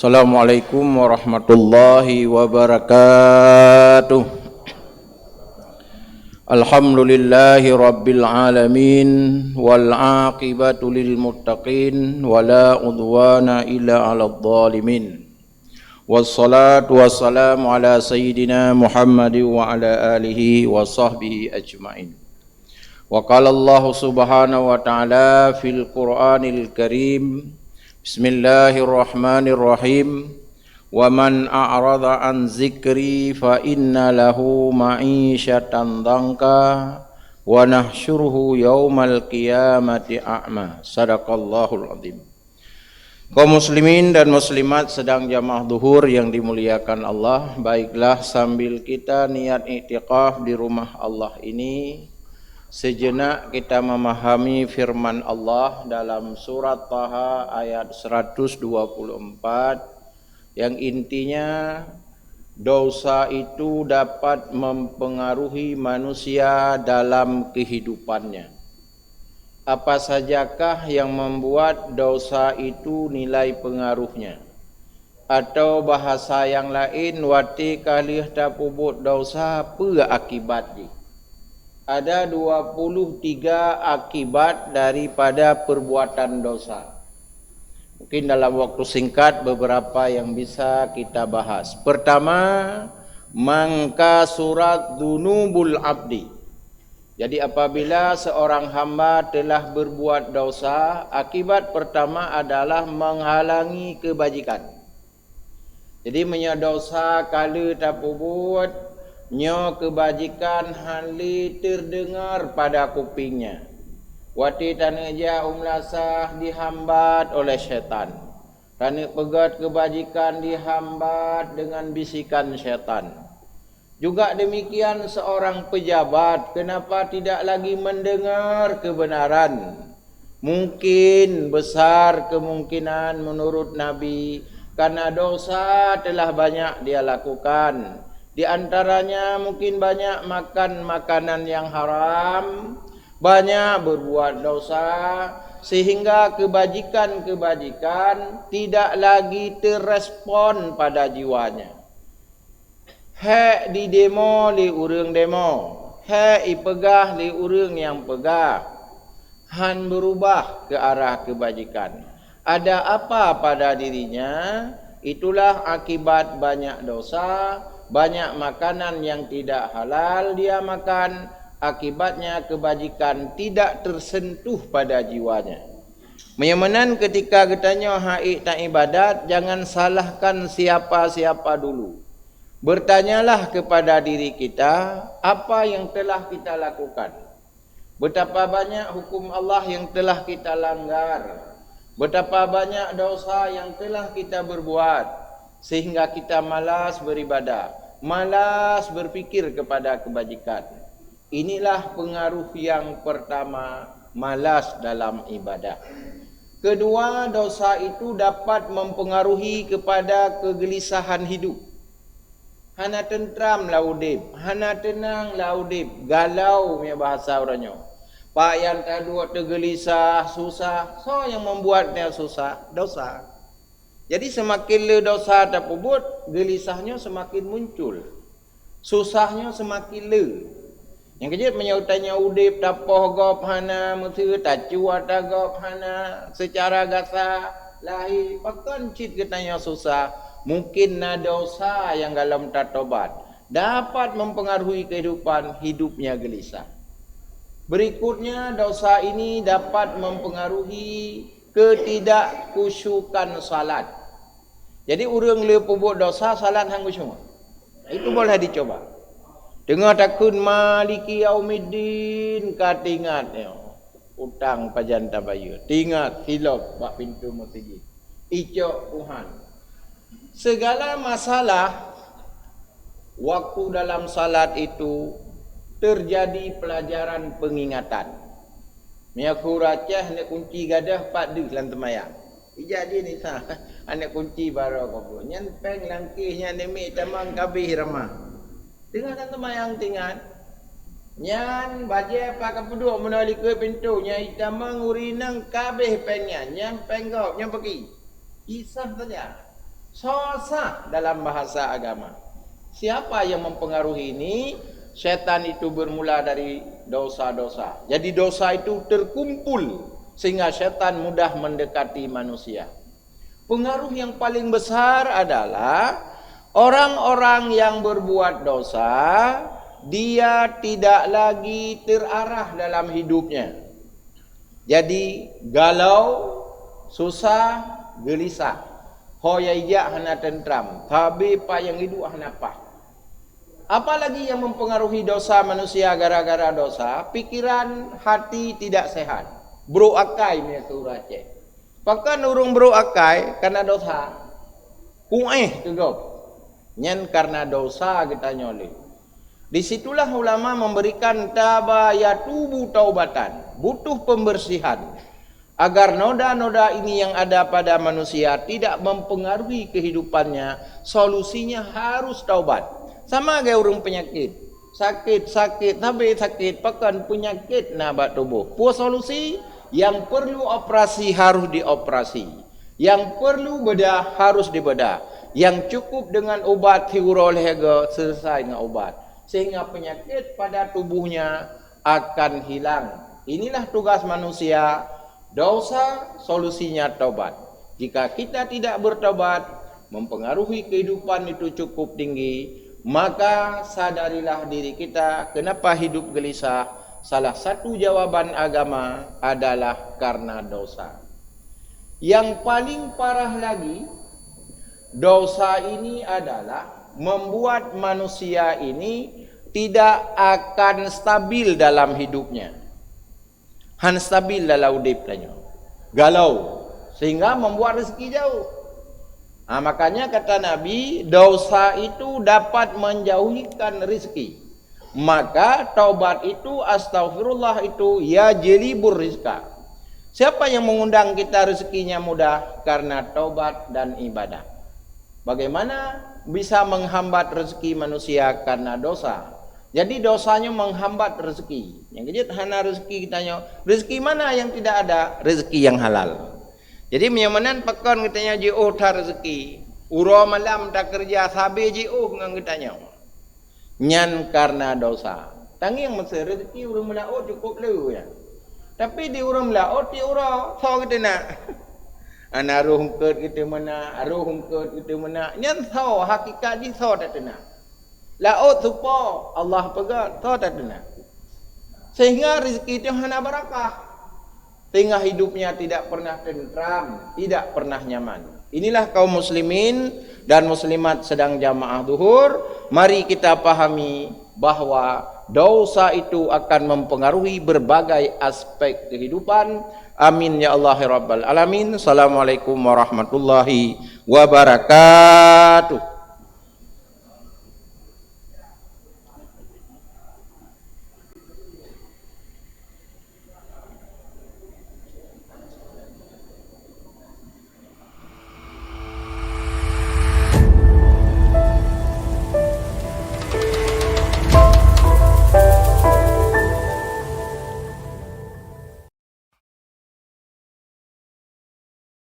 Assalamualaikum warahmatullahi wabarakatuh. Alhamdulillahi rabbil alamin wal aqibatu lil muttaqin wala udwana illa 'alal zalimin. Wassalatu wassalamu ala sayyidina Muhammad wa ala alihi wa sahbihi ajmain. Wa qala Allah subhanahu wa ta'ala fil Qur'anil Karim, Bismillahirrahmanirrahim. Wa man a'rada an zikri fa inna lahu ma'isyatan dhanka wa nahsyuruhu yaumal qiyamati a'ma. Sadaqallahul azim. Kaum muslimin dan muslimat sedang jamaah zuhur yang dimuliakan Allah, baiklah sambil kita niat i'tikaf di rumah Allah ini, sejenak kita memahami firman Allah dalam surat Taha ayat 124 yang intinya dosa itu dapat mempengaruhi manusia dalam kehidupannya. Apa sajakah yang membuat dosa itu nilai pengaruhnya? Atau bahasa yang lain, wati kalih tapubut dosa apa akibatnya? Ada 23 akibat daripada perbuatan dosa. Mungkin dalam waktu singkat beberapa yang bisa kita bahas. Pertama, mangka surat dzunubul abdi. Jadi apabila seorang hamba telah berbuat dosa, akibat pertama adalah menghalangi kebajikan. Jadi menyodosa kala tapubut nyo kebajikan hali terdengar pada kupingnya. Wati tanaja umlasah dihambat oleh syaitan. Tana pegat kebajikan dihambat dengan bisikan syaitan. Juga demikian seorang pejabat, kenapa tidak lagi mendengar kebenaran? Mungkin besar kemungkinan menurut Nabi karena dosa telah banyak dia lakukan. Di antaranya mungkin banyak makan makanan yang haram, banyak berbuat dosa, sehingga kebajikan-kebajikan tidak lagi terrespon pada jiwanya. Hek di demo li urang demo, hek ipegah li urang yang pegah. Han berubah ke arah kebajikan. Ada apa pada dirinya? Itulah akibat banyak dosa. Banyak makanan yang tidak halal dia makan, akibatnya kebajikan tidak tersentuh pada jiwanya. Menyamanan ketika katanya haid tak ibadat, jangan salahkan siapa-siapa dulu. Bertanyalah kepada diri kita, apa yang telah kita lakukan? Betapa banyak hukum Allah yang telah kita langgar. Betapa banyak dosa yang telah kita berbuat, sehingga kita malas beribadah. Malas berfikir kepada kebajikan. Inilah pengaruh yang pertama, malas dalam ibadah. Kedua, dosa itu dapat mempengaruhi kepada kegelisahan hidup. Hana tentram laudip, hana tenang laudip, galau punya bahasa orangnya. Pak yang kedua tergelisah, susah. So yang membuatnya susah, dosa. Jadi semakin le dosa terpubut, gelisahnya semakin muncul. Susahnya semakin le. Yang kejut menyautannya udip tapoh gop hana, mesti tacu atau gop hana, secara gasa lahi. Pakan cit katanya susah. Mungkin na dosa yang dalam tatobat dapat mempengaruhi kehidupan hidupnya gelisah. Berikutnya dosa ini dapat mempengaruhi ketidakkusyukan salat. Jadi orang le pubut dosa salat hang semua. Itu boleh dicoba. Dengar takun maliki yaumiddin katingat utang pajan tabayur. Tingat hilaf bak pintu masjid. Icok Tuhan. Segala masalah waktu dalam salat itu terjadi pelajaran pengingatan. Miaku racah nak kunci gadah pak de dalam temayang. Jadi ni sah anak kunci baru kau. Nyan peng langkihnya demi tamang kabih ramah. Dengan temayang tingat. Nyan baje pak kapuduk menali ke pintu nya tamang urinang kabih pengnya. Nyan penggok nyan pergi. Kisah saja. Sah dalam bahasa agama. Siapa yang mempengaruhi ini? Syaitan itu bermula dari dosa-dosa. Jadi dosa itu terkumpul sehingga syaitan mudah mendekati manusia. Pengaruh yang paling besar adalah orang-orang yang berbuat dosa, dia tidak lagi terarah dalam hidupnya. Jadi galau, susah, gelisah. Hoya ija hana tentram, tapi payang hidup hana pah. Apalagi yang mempengaruhi dosa manusia gara-gara dosa, pikiran hati tidak sehat. Bro akai punya surah cek. Bahkan urung bro akai karena dosa. Kueh tegok. Nyen karena dosa kita nyoleh. Disitulah ulama memberikan tabayatubu taubatan, butuh pembersihan agar noda-noda ini yang ada pada manusia tidak mempengaruhi kehidupannya. Solusinya harus taubat. Sama kayak orang penyakit, sakit tapi sakit pakan penyakit nabat tubuh. Puas solusi yang perlu operasi harus dioperasi, yang perlu bedah harus dibedah, yang cukup dengan obat hiurolhega selesai dengan obat. Sehingga penyakit pada tubuhnya akan hilang. Inilah tugas manusia. Dosa solusinya taubat. Jika kita tidak bertobat, mempengaruhi kehidupan itu cukup tinggi, maka sadarilah diri kita kenapa hidup gelisah. Salah satu jawaban agama adalah karena dosa. Yang paling parah lagi, dosa ini adalah membuat manusia ini tidak akan stabil dalam hidupnya. Han stabil dalam hidupnya. Galau. Sehingga membuat rezeki jauh. Makanya kata Nabi, dosa itu dapat menjauhkan rezeki. Maka taubat itu, astaghfirullah itu, ya jelibur rizka. Siapa yang mengundang kita rezekinya mudah? Karena taubat dan ibadah. Bagaimana bisa menghambat rezeki manusia? Karena dosa. Jadi dosanya menghambat rezeki. Yang kejut hana rezeki kitanya. Rezeki mana yang tidak ada? Rezeki yang halal. Jadi menyamanan pekan kitanya ji'uh ta rezeki. Uro malam tak kerja sabi ji'uh ngang kitanya. Nyan karena dosa. Tangi yang mesti rezeki urang melao cukup leu ya. Tapi di urang melao ti uro so kita nak. Ana aruh hungkeut kita mana, aruh hungkeut kita mana. Nyan so hakikat di so tak tenang. Laut supo Allah pegat tahu tak dengar. Sehingga rezeki itu hana barakah. Sehingga hidupnya tidak pernah tentram, tidak pernah nyaman. Inilah kaum muslimin dan muslimat sedang jamaah zuhur. Mari kita pahami bahwa dosa itu akan mempengaruhi berbagai aspek kehidupan. Amin ya Allah ya Rabbal Alamin. Assalamualaikum warahmatullahi wabarakatuh.